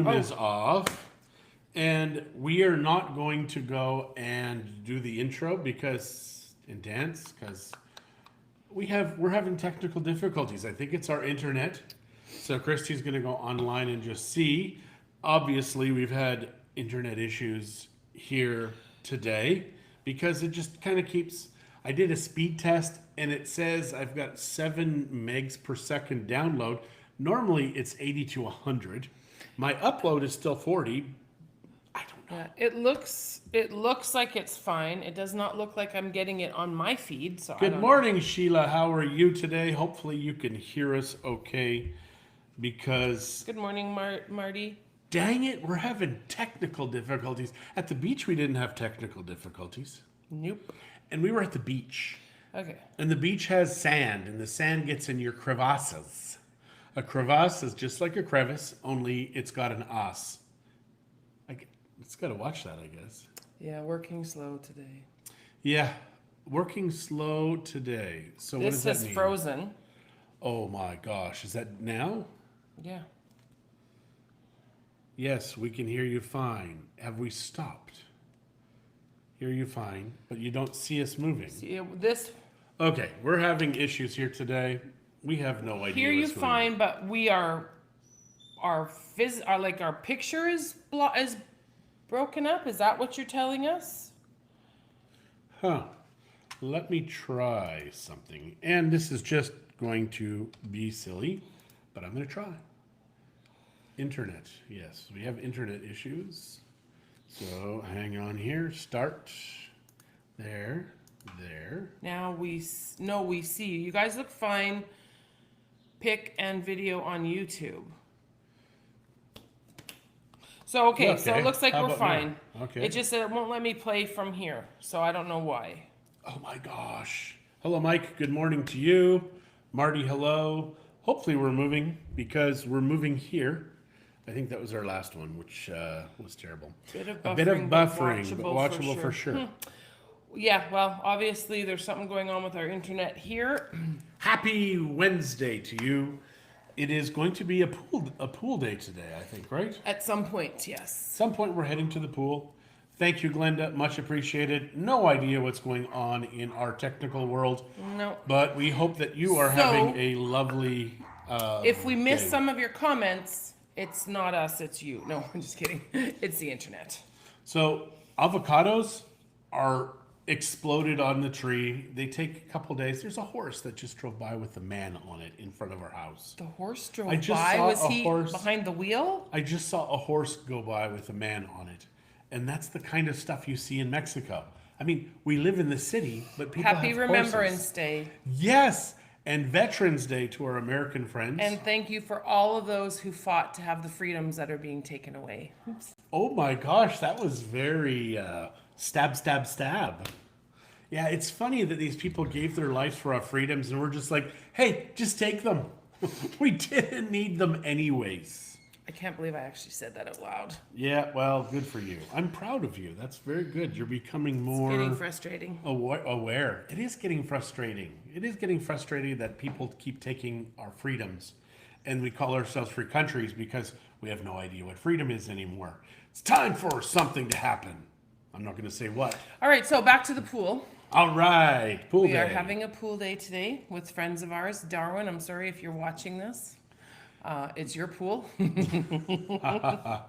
Is off, and we are not going to go and do the intro because and dance because we're having technical difficulties. I think it's our internet. So Christie's going to go online and just see. Obviously, we've had internet issues here today because it just kind of keeps. I did a speed test and it says I've got 7 megs per second download. Normally it's 80 to 100. My upload is still 40. I don't know. Yeah, it looks like it's fine. It does not look like I'm getting it on my feed, so I Good don't morning, Sheila. How are you today? Hopefully you can hear us okay because know. Good morning, Marty. dang it, we're having technical difficulties. At the beach we didn't have technical difficulties. Nope. And we were at the beach. Okay. And the beach has sand and the sand gets in your crevasses. A crevasse is just like a crevice, only it's got an os. It's got to watch that, I guess. Yeah, working slow today. Yeah, working slow today. So what does that This mean? is frozen. Oh my gosh, is that now? Yeah. Yes, we can hear you fine. Have we stopped? Hear you fine, but you don't see us moving. See, this Okay, we're having issues here today. We have no idea. hear you what's going fine, on. but we are our picture is broken up. Is that what you're telling us? Huh. Let me try something. And this is just going to be silly, but I'm going to try. Internet. Yes, we have internet issues. So hang on here. Start. There. Now we see you. You guys look fine. Pic and video on YouTube. So okay, so Okay. it looks like How we're about fine. now? Okay. It just said it won't let me play from here, so I don't know why. Oh my gosh. Hello, Mike. Good morning to you. Marty, hello. Hopefully we're moving because we're moving here. I think that was our last one, which was terrible. A bit of buffering, but watchable for sure. Yeah, well, obviously there's something going on with our internet here. Happy Wednesday to you. It is going to be a pool day today, I think, right? At some point, yes. Some point we're heading to the pool. Thank you, Glenda. Much appreciated. No idea what's going on in our technical world. No. But we hope that you are having a lovely If we miss day. some of your comments, it's not us, it's you. No, I'm just kidding. It's the internet. So avocados are exploded on the tree. They take a couple days. There's a horse that just drove by with a man on it in front of our house. The horse drove I just by. saw Was a he horse- behind the wheel? I just saw a horse go by with a man on it. And that's the kind of stuff you see in Mexico. I mean, we live in the city, but people Happy have Remembrance horses. Day. Yes, and Veterans Day to our American friends. And thank you for all of those who fought to have the freedoms that are being taken away. Oops. Oh my gosh, that was very stab. Yeah, it's funny that these people gave their lives for our freedoms and we're just like, hey, just take them. We didn't need them anyways. I can't believe I actually said that out loud. Yeah, well, good for you. I'm proud of you. That's very good. You're becoming more Getting frustrating. aware. It is getting frustrating. It is getting frustrating that people keep taking our freedoms and we call ourselves free countries because we have no idea what freedom is anymore. It's time for something to happen. I'm not going to say what. All right, so back to the pool. All right, pool We day. are having a pool day today with friends of ours. Darwin, I'm sorry if you're watching this. It's your pool. Yeah,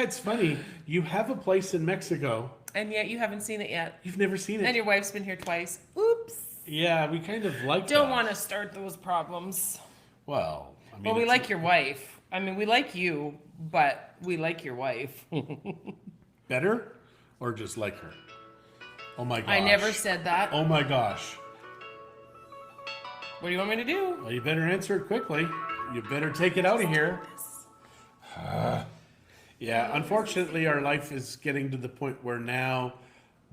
it's funny. You have a place in Mexico. And yet you haven't seen it yet. You've never seen it. And your wife's been here twice. Oops. Yeah, we kind of like Don't that. want to start those problems. Well, I mean, Well, we it's- like your wife. I mean, we like you, but we like your wife. better or just like her. Oh my gosh. I never said that. Oh my gosh. What do you want me to do? Well, you better answer it quickly. You better take it out of here. Yeah, unfortunately, our life is getting to the point where now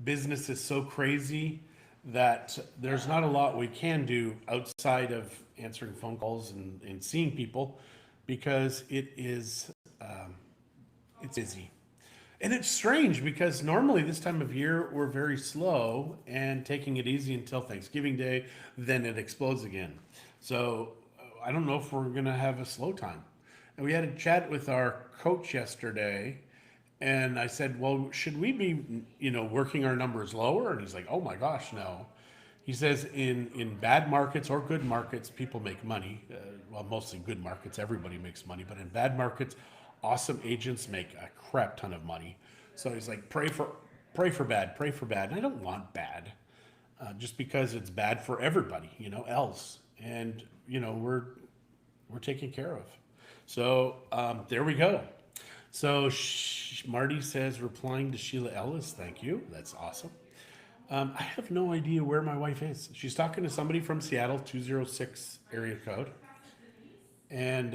business is so crazy that there's not a lot we can do outside of answering phone calls and seeing people because it is it's busy. And it's strange because normally this time of year we're very slow and taking it easy until Thanksgiving Day, then it explodes again. So I don't know if we're going to have a slow time. And we had a chat with our coach yesterday, and I said, "Well, should we be, working our numbers lower?" And he's like, "Oh my gosh, no." He says, in bad markets or good markets, people make money. Well, mostly good markets, everybody makes money, but in bad markets, awesome agents make a crap ton of money. So he's like, pray for bad, pray for bad. And I don't want bad, just because it's bad for everybody, else. And we're taken care of. So there we go. So Marty says, replying to Sheila Ellis, thank you. That's awesome. I have no idea where my wife is. She's talking to somebody from Seattle, 206 area code. And,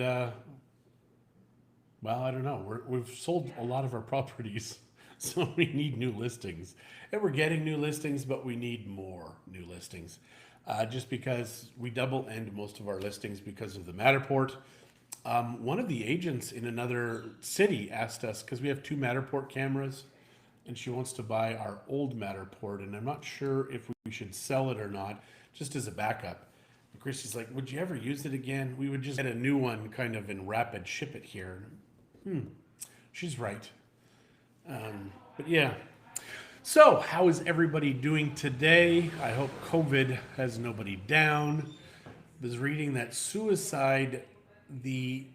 well, I don't know. We've sold a lot of our properties, so we need new listings. And we're getting new listings, but we need more new listings. Just because we double end most of our listings because of the Matterport. One of the agents in another city asked us, because we have 2 Matterport cameras, and she wants to buy our old Matterport, and I'm not sure if we should sell it or not, just as a backup. And Christie's like, would you ever use it again? We would just get a new one kind of and rapid ship it here. She's right. But yeah. So, how is everybody doing today? I hope COVID has nobody down. I was reading that suicide, the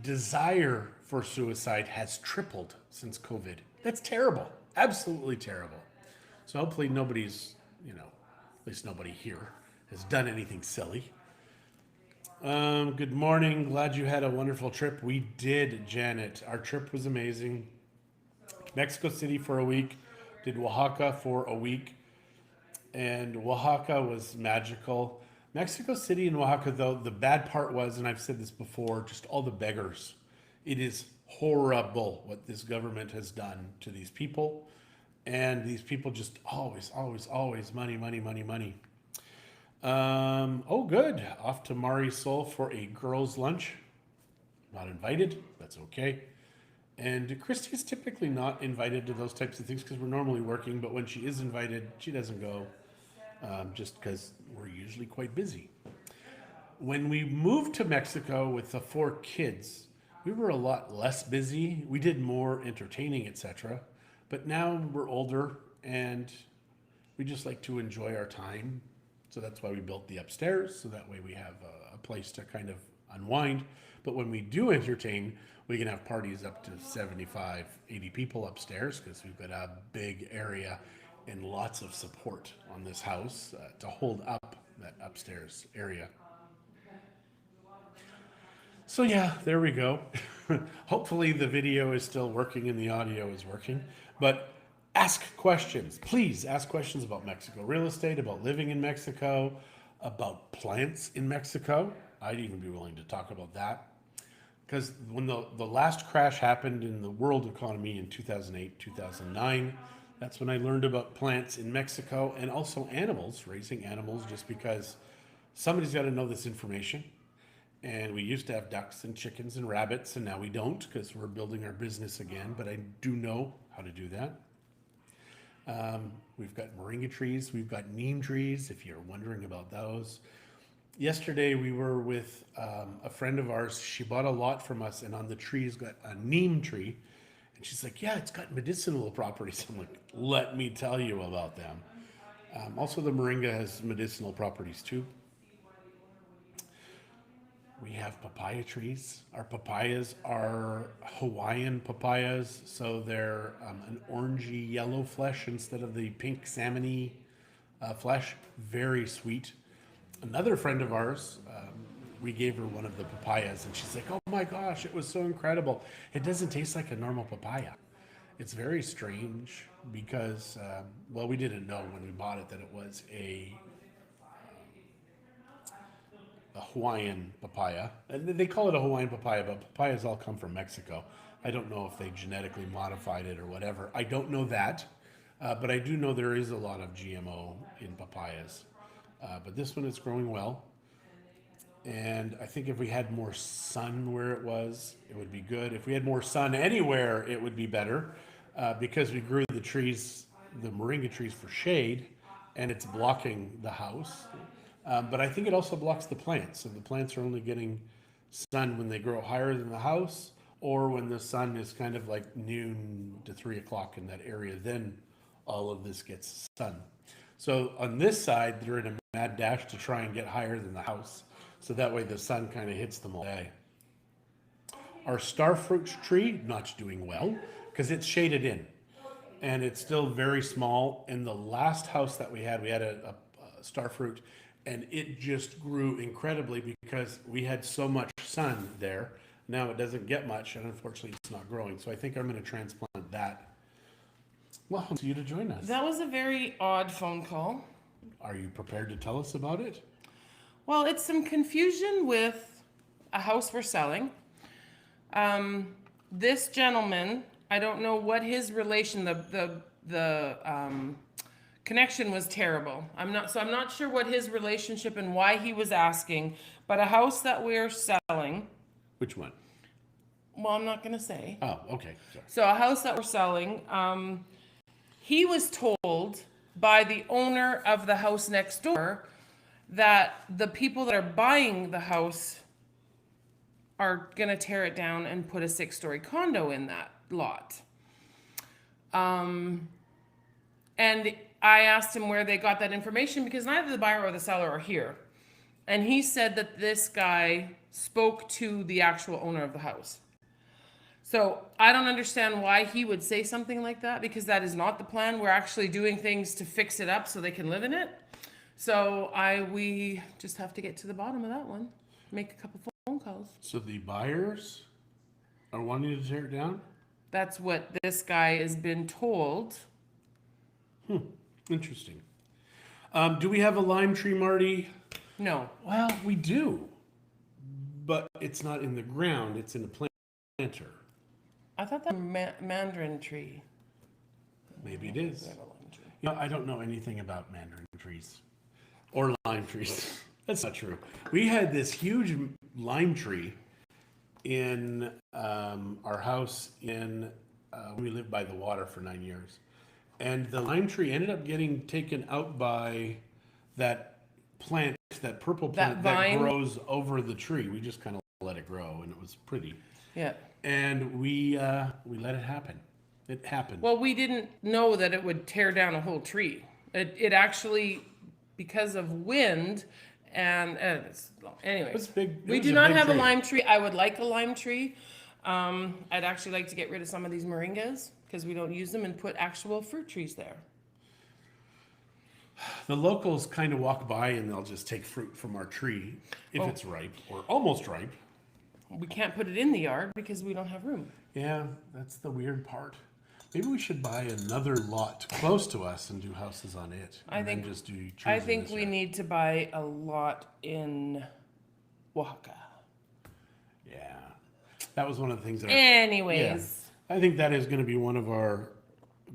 desire for suicide has tripled since COVID. That's terrible. Absolutely terrible. So hopefully nobody's, at least nobody here has done anything silly. Good morning. Glad you had a wonderful trip. We did, Janet. Our trip was amazing. Mexico City for a week. Did Oaxaca for a week. And Oaxaca was magical. Mexico City and Oaxaca, though, the bad part was, and I've said this before, just all the beggars. It is horrible what this government has done to these people. And these people just always money, money, money, money. Oh, good. Off to Marisol for a girls' lunch. Not invited. That's okay. And Christy is typically not invited to those types of things because we're normally working. But when she is invited, she doesn't go, just because we're usually quite busy. When we moved to Mexico with the 4 kids, we were a lot less busy. We did more entertaining, etc. But now we're older and we just like to enjoy our time. So that's why we built the upstairs. So that way we have a place to kind of unwind. But when we do entertain, we can have parties up to 75, 80 people upstairs because we've got a big area and lots of support on this house to hold up that upstairs area. So yeah, there we go. Hopefully the video is still working and the audio is working. But ask questions. Please ask questions about Mexico real estate, about living in Mexico, about plants in Mexico. I'd even be willing to talk about that. Because when the last crash happened in the world economy in 2008, 2009, that's when I learned about plants in Mexico and also animals, raising animals, just because somebody's got to know this information. And we used to have ducks and chickens and rabbits, and now we don't because we're building our business again. But I do know how to do that. We've got moringa trees. We've got neem trees, if you're wondering about those. Yesterday, we were with a friend of ours. She bought a lot from us, and on the tree's got a neem tree. And she's like, yeah, it's got medicinal properties. I'm like, let me tell you about them. Also, the moringa has medicinal properties, too. We have papaya trees. Our papayas are Hawaiian papayas, so they're an orangey yellow flesh instead of the pink salmony flesh. Very sweet. Another friend of ours, we gave her one of the papayas, and she's like, oh my gosh, it was so incredible. It doesn't taste like a normal papaya. It's very strange because, well, we didn't know when we bought it that it was a Hawaiian papaya. And they call it a Hawaiian papaya, but papayas all come from Mexico. I don't know if they genetically modified it or whatever. I don't know that, but I do know there is a lot of GMO in papayas. But this one is growing well. And I think if we had more sun where it was, it would be good. If we had more sun anywhere, it would be better because we grew the trees, the moringa trees for shade, and it's blocking the house. But I think it also blocks the plants. So the plants are only getting sun when they grow higher than the house, or when the sun is kind of like noon to 3 o'clock in that area, then all of this gets sun. So on this side, they're in a mad dash to try and get higher than the house. So that way the sun kind of hits them all day. Our starfruit tree, not doing well because it's shaded in and it's still very small. In the last house that we had a starfruit and it just grew incredibly because we had so much sun there. Now it doesn't get much and unfortunately it's not growing. So I think I'm going to transplant that. Welcome to you to join us. That was a very odd phone call. Are you prepared to tell us about it? Well, it's some confusion with a house we're selling. This gentleman, I don't know what his relation, the connection was terrible. I'm not sure what his relationship and why he was asking, but a house that we're selling. Which one? Well, I'm not going to say. Oh, okay. Sorry. So a house that we're selling, he was told by the owner of the house next door that the people that are buying the house are going to tear it down and put a 6-story condo in that lot. And I asked him where they got that information because neither the buyer or the seller are here. And he said that this guy spoke to the actual owner of the house. So I don't understand why he would say something like that because that is not the plan. We're actually doing things to fix it up so they can live in it. So we just have to get to the bottom of that one. Make a couple phone calls. So the buyers are wanting to tear it down? That's what this guy has been told. Interesting. Do we have a lime tree, Marty? No. Well, we do. But it's not in the ground, it's in a planter. I thought that mandarin tree. Maybe it is. We have a lime tree. You know, I don't know anything about mandarin trees or lime trees. That's not true. We had this huge lime tree in our house when we lived by the water for 9 years. And the lime tree ended up getting taken out by that plant, that purple plant that grows over the tree. We just kind of let it grow and it was pretty. Yeah. And we let it happen. It happened. Well, we didn't know that it would tear down a whole tree. It actually, because of wind anyway. It was big. We do not have a lime tree. I would like a lime tree. I'd actually like to get rid of some of these moringas because we don't use them and put actual fruit trees there. The locals kind of walk by and they'll just take fruit from our tree if it's ripe or almost ripe. We can't put it in the yard because we don't have room. Yeah, that's the weird part. Maybe we should buy another lot close to us and do houses on it. I think we need to buy a lot in Oaxaca. Yeah, that was one of the things that. Anyways, I think that is going to be one of our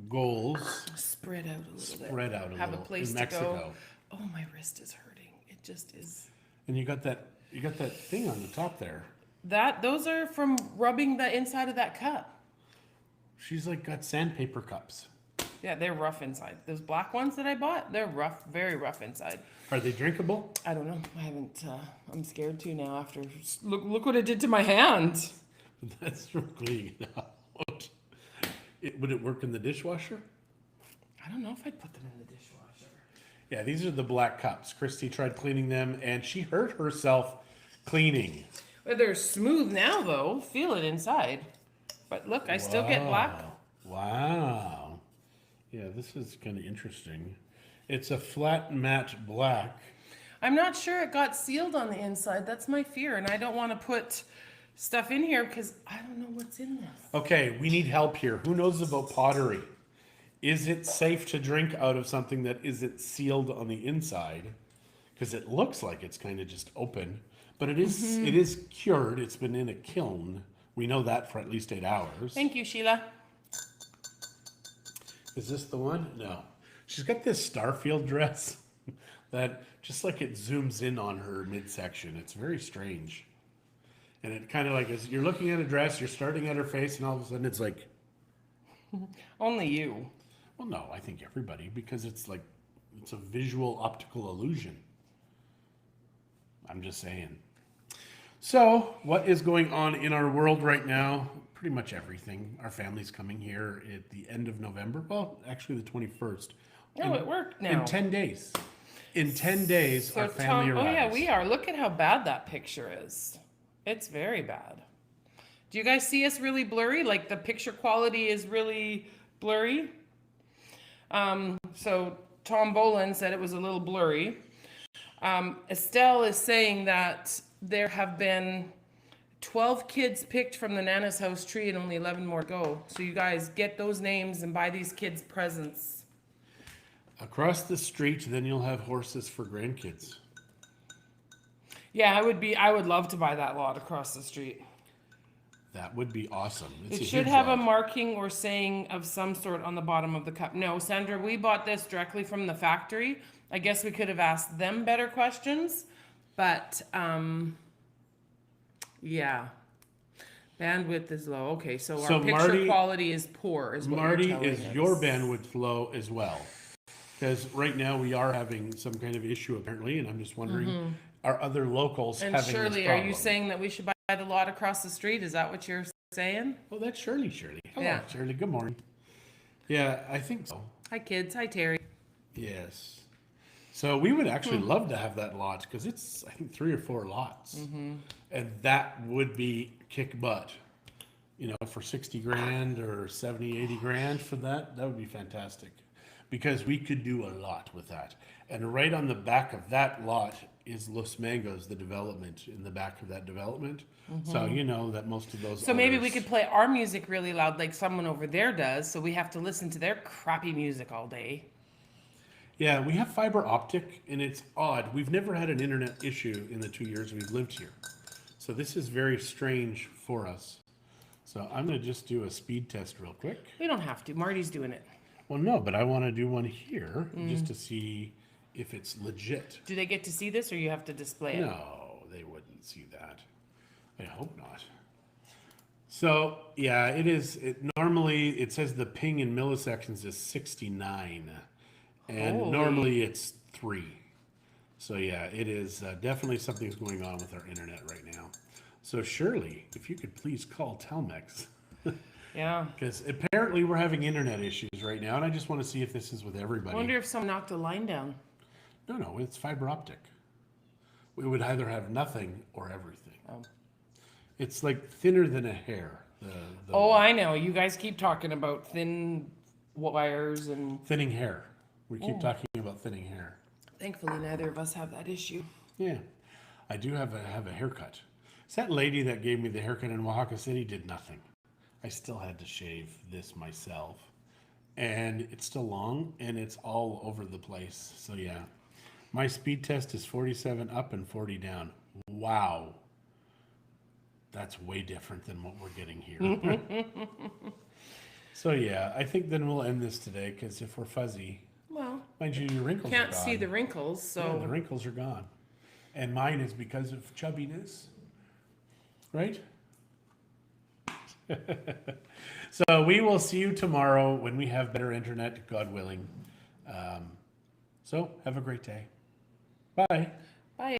goals. Spread out a little bit. Spread out a Have little. a place in to Mexico. go. Oh, my wrist is hurting. It just is. And you got that thing on the top there. Those are from rubbing the inside of that cup. She's like got sandpaper cups. Yeah, they're rough inside. Those black ones that I bought, they're rough, very rough inside. Are they drinkable? I don't know. I haven't. I'm scared to now. After look what it did to my hand. That's from cleaning it out. Would it work in the dishwasher? I don't know if I'd put them in the dishwasher. Yeah, these are the black cups. Christie tried cleaning them, and she hurt herself cleaning. Well, they're smooth now, though. Feel it inside. But look, I still get black. Wow. Yeah, this is kind of interesting. It's a flat matte black. I'm not sure it got sealed on the inside. That's my fear, and I don't want to put stuff in here because I don't know what's in this. Okay, we need help here. Who knows about pottery? Is it safe to drink out of something that isn't sealed on the inside? Because it looks like it's kind of just open, but it is cured. It's been in a kiln. We know that for at least 8 hours. Thank you, Sheila. Is this the one? No. She's got this Starfield dress that just like it zooms in on her midsection. It's very strange. And it kind of like as you're looking at a dress, you're starting at her face, and all of a sudden it's like. Only you. Well, no, I think everybody, because it's a visual optical illusion. I'm just saying. So, what is going on in our world right now? Pretty much everything. Our family's coming here at the end of November. Well, actually, the 21st. No, it worked In now. 10 days. In 10 days, So our family Tom, arrives. oh yeah, we are. Look at how bad that picture is. It's very bad. Do you guys see us really blurry? Like the picture quality is really blurry. So Tom Boland said it was a little blurry. Estelle is saying that there have been 12 kids picked from the Nana's house tree and only 11 more to go. So you guys get those names and buy these kids presents. Across the street, then you'll have horses for grandkids. Yeah, I would love to buy that lot across the street. That would be awesome. It's It a should huge have a lot. marking or saying of some sort on the bottom of the cup. No, Sandra, we bought this directly from the factory. I guess we could have asked them better questions, but yeah. Bandwidth is low. Okay, so So our picture Marty- quality is poor, is what Marty, you're telling is us. your bandwidth low as well? Because right now we are having some kind of issue apparently, and I'm just wondering, are other locals And having Shirley, this are problem? you saying that we should buy the lot across the street? Is that what you're saying? Oh, that's Shirley. Shirley. Hello, Yeah. Shirley. Good morning. Yeah, I think so. Hi, kids. Hi, Terry. Yes. So we would actually love to have that lot because it's, I think, 3 or 4 lots. And that would be kick butt. You know, for 60 grand or 70, 80 grand for that, that would be fantastic. Because we could do a lot with that. And right on the back of that lot is Los Mangos, the development in the back of that development. So you know that most of those So maybe we owners- could play our music really loud like someone over there does, so we have to listen to their crappy music all day. Yeah, we have fiber optic, and it's odd. We've never had an internet issue in the 2 years we've lived here. So this is very strange for us. So I'm going to just do a speed test real quick. We don't have to. Marty's doing it. Well, no, but I want to do one here just to see if it's legit. Do they get to see this, or you have to display it? No, they wouldn't see that. I hope not. So yeah, it is. Normally it says the ping in milliseconds is 69, and Holy. normally it's 3. So yeah, it is definitely something's going on with our internet right now. So Shirley, if you could please call Telmex, Yeah. because apparently we're having internet issues right now, and I just want to see if this is with I everybody. wonder if someone knocked a line down. No, it's fiber optic. We would either have nothing or everything. Oh. It's like thinner than a hair. The Oh, I know. You guys keep talking about thin wires, and thinning hair. We keep talking about thinning hair. thankfully neither of us have that issue. Yeah, I do have a haircut. It's that lady that gave me the haircut in Oaxaca City did nothing. I still had to shave this myself, and it's still long and it's all over the place. So yeah, my speed test is 47 up and 40 down. Wow. That's way different than what we're getting here. So yeah, I think then we'll end this today because if we're fuzzy, Well, mind you, your wrinkles are can't gone. see the wrinkles, Yeah, the so wrinkles are gone. And mine is because of chubbiness. Right? So we will see you tomorrow when we have better internet, God willing. So have a great day. Bye.